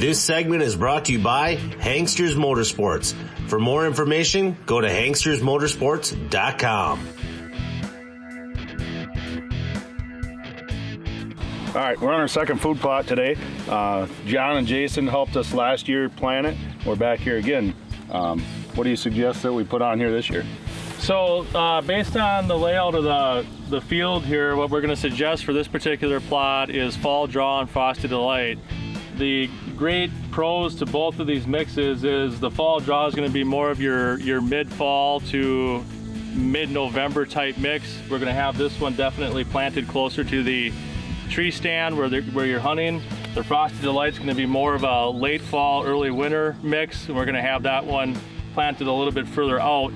This segment is brought to you by Hangsters Motorsports. For more information, go to hangstersmotorsports.com. All right, we're on our second food plot today. John and Jason helped us last year plan it. We're back here again. What do you suggest that we put on here this year? So based on the layout of the field here, what we're going to suggest for this particular plot is Fall Draw and Frosty Delight. The great pros to both of these mixes is the Fall Draw is going to be more of your mid-fall to mid-November type mix. We're going to have this one definitely planted closer to the tree stand where you're hunting. The Frosty Delight's going to be more of a late fall, early winter mix. And we're going to have that one planted a little bit further out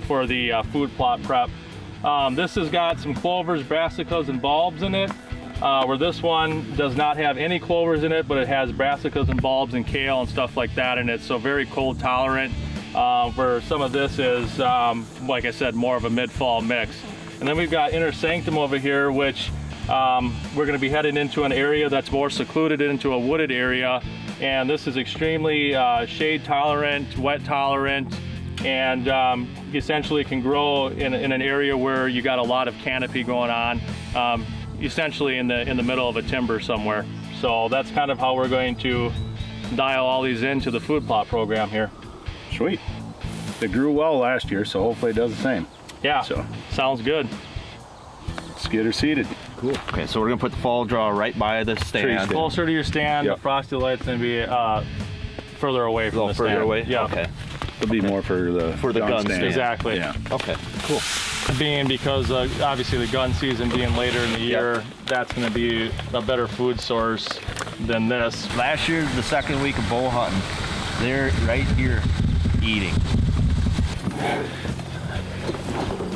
for the food plot prep. This has got some clovers, brassicas, and bulbs in it. Where this one does not have any clovers in it, but it has brassicas and bulbs and kale and stuff like that in it, so very cold tolerant, where some of this is, like I said, more of a mid-fall mix. And then we've got Inner Sanctum over here, which we're going to be heading into an area that's more secluded into a wooded area, and this is extremely shade tolerant, wet tolerant, and essentially can grow in an area where you got a lot of canopy going on. Essentially in the middle of a timber somewhere. So that's kind of how we're going to dial all these into the food plot program here. Sweet. It grew well last year, so hopefully it does the same. Yeah, so sounds good. Let's get her seated. Cool. Okay, so we're gonna put the Fall Draw right by the stand. Closer to your stand. Yep. The Frosty Delight's gonna be further away from the stand. Further away? Yeah. Okay. It'll be more for the gun stand. Exactly. Yeah. Okay, cool. Because obviously the gun season being later in the year, that's going to be a better food source than this. Last year, the second week of bow hunting, they're right here eating.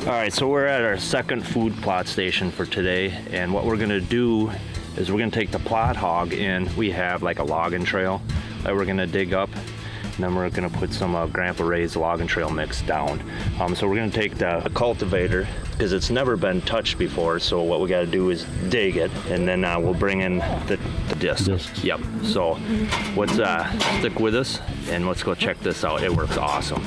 All right, so we're at our second food plot station for today, and what we're going to do is we're going to take the PlotHog in. We have like a logging trail that we're going to dig up. And then we're gonna put some Grandpa Ray's logging trail mix down. So we're gonna take the cultivator, because it's never been touched before, so what we gotta do is dig it, and then we'll bring in the disc. Yep, so let's stick with us, and let's go check this out. It works awesome.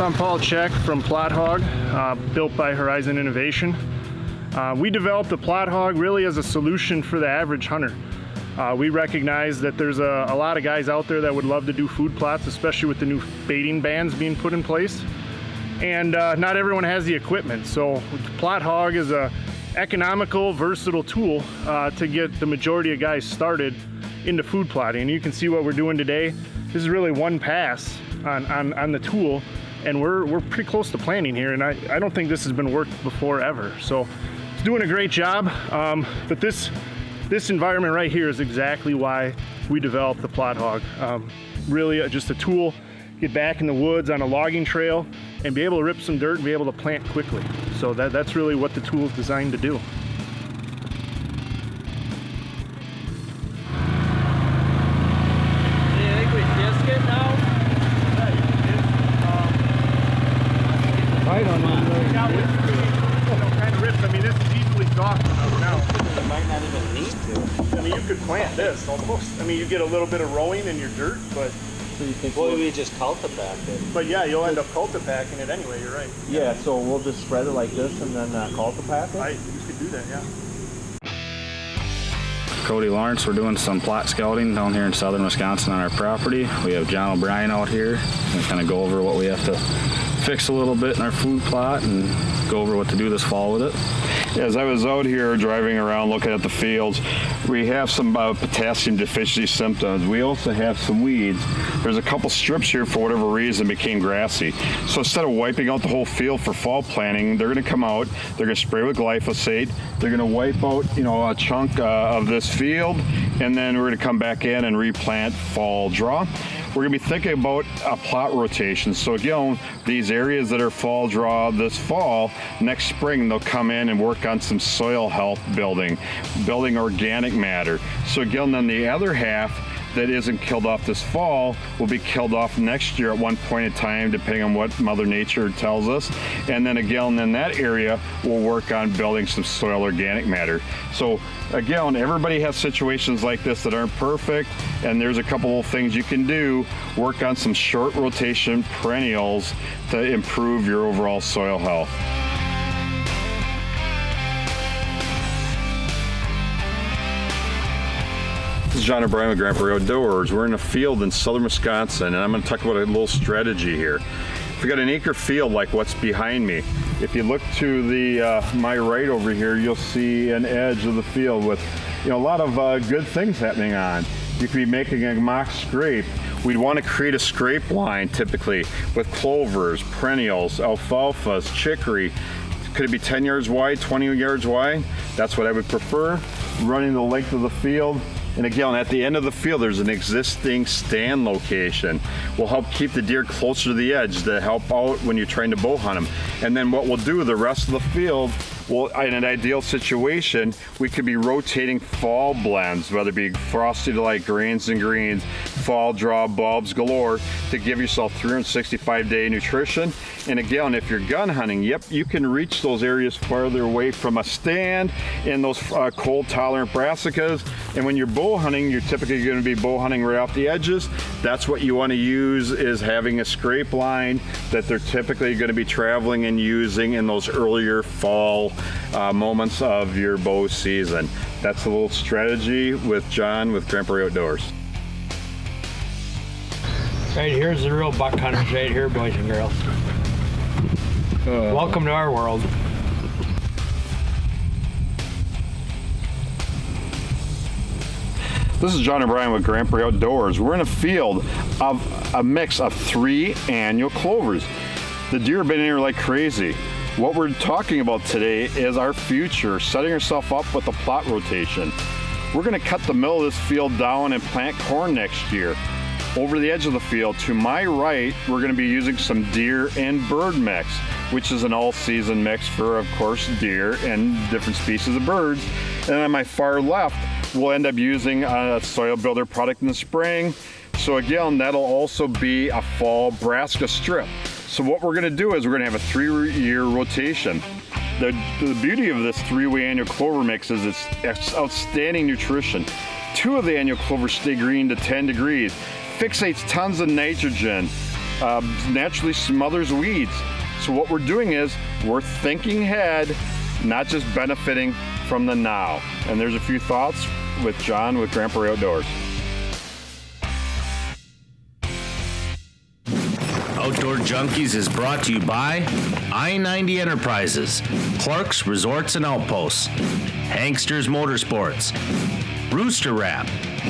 I'm Paul Check from PlotHog, built by Horizon Innovation. We developed the PlotHog really as a solution for the average hunter. We recognize that there's a lot of guys out there that would love to do food plots, especially with the new baiting bans being put in place. And not everyone has the equipment. So PlotHog is a economical, versatile tool to get the majority of guys started into food plotting. And you can see what we're doing today. This is really one pass on the tool. And we're pretty close to planning here, and I don't think this has been worked before ever. So it's doing a great job, but this environment right here is exactly why we developed the PlotHog. Really just a tool, get back in the woods on a logging trail and be able to rip some dirt and be able to plant quickly. So that's really what the tool is designed to do. Right on kind of rips. I mean, this is easily soft enough now. You might not even need to. I mean, you could plant this almost. I mean, you get a little bit of rowing in your dirt, but So you think we just cultipack it? but yeah, you'll end up cultipacking it anyway. You're right. Yeah, so we'll just spread it like this and then cultipack it? You could do that, yeah. Cody Lawrence, we're doing some plot scouting down here in southern Wisconsin on our property. We have John O'Brien out here and kind of go over what we have to fix a little bit in our food plot and go over what to do this fall with it. As I was out here driving around looking at the fields, we have some potassium deficiency symptoms. We also have some weeds. There's a couple strips here for whatever reason became grassy. So instead of wiping out the whole field for fall planting, they're going to come out, they're going to spray with glyphosate, they're going to wipe out, a chunk of this field, and then we're going to come back in and replant Fall Draw. We're going to be thinking about a plot rotation. So again, these areas that are Fall Draw this fall, next spring they'll come in and work on some soil health building organic matter. So again, then the other half, that isn't killed off this fall will be killed off next year at one point in time, depending on what Mother Nature tells us. And then again, in that area, we'll work on building some soil organic matter. So again, everybody has situations like this that aren't perfect, and there's a couple of things you can do. Work on some short rotation perennials to improve your overall soil health. This is John O'Brien with Grandpa Outdoors. We're in a field in southern Wisconsin, and I'm going to talk about a little strategy here. If we got an acre field like what's behind me, if you look to the my right over here, you'll see an edge of the field with a lot of good things happening on. You could be making a mock scrape. We'd want to create a scrape line typically with clovers, perennials, alfalfas, chicory. Could it be 10 yards wide, 20 yards wide? That's what I would prefer. Running the length of the field. And again, at the end of the field, there's an existing stand location. Will help keep the deer closer to the edge to help out when you're trying to bow hunt them. And then what we'll do, the rest of the field, well, in an ideal situation, we could be rotating fall blends, whether it be frosty delight, grains and greens, fall draw, bulbs galore, to give yourself 365-day nutrition. And again, if you're gun hunting, yep, you can reach those areas farther away from a stand in those cold tolerant brassicas. And when you're bow hunting, you're typically going to be bow hunting right off the edges. That's what you want to use, is having a scrape line that they're typically going to be traveling and using in those earlier fall moments of your bow season. That's a little strategy with John with Grandpa Outdoors. Right here's the real buck hunters right here, boys and girls. Welcome to our world. This is John O'Brien with Grandpa Outdoors. We're in a field of a mix of 3 annual clovers. The deer have been in here like crazy. What we're talking about today is our future, setting ourselves up with a plot rotation. We're going to cut the middle of this field down and plant corn next year. Over the edge of the field, to my right, we're going to be using some deer and bird mix, which is an all-season mix for, of course, deer and different species of birds. And on my far left, we'll end up using a soil builder product in the spring. So again, that'll also be a fall brassica strip. So what we're gonna do is we're gonna have a 3-year rotation. The beauty of this 3-way annual clover mix is it's outstanding nutrition. 2 of the annual clovers stay green to 10 degrees, fixates tons of nitrogen, naturally smothers weeds. So what we're doing is we're thinking ahead, not just benefiting from the now. And there's a few thoughts with John with Grandpa Outdoors. Outdoor Junkies is brought to you by I-90 Enterprises, Clark's Resorts and Outposts, Hanksters Motorsports, Rooster Wrap,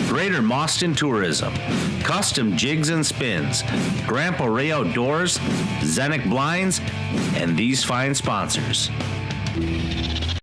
Greater Mauston Tourism, Custom Jigs and Spins, Grandpa Ray Outdoors, Zenick Blinds, and these fine sponsors.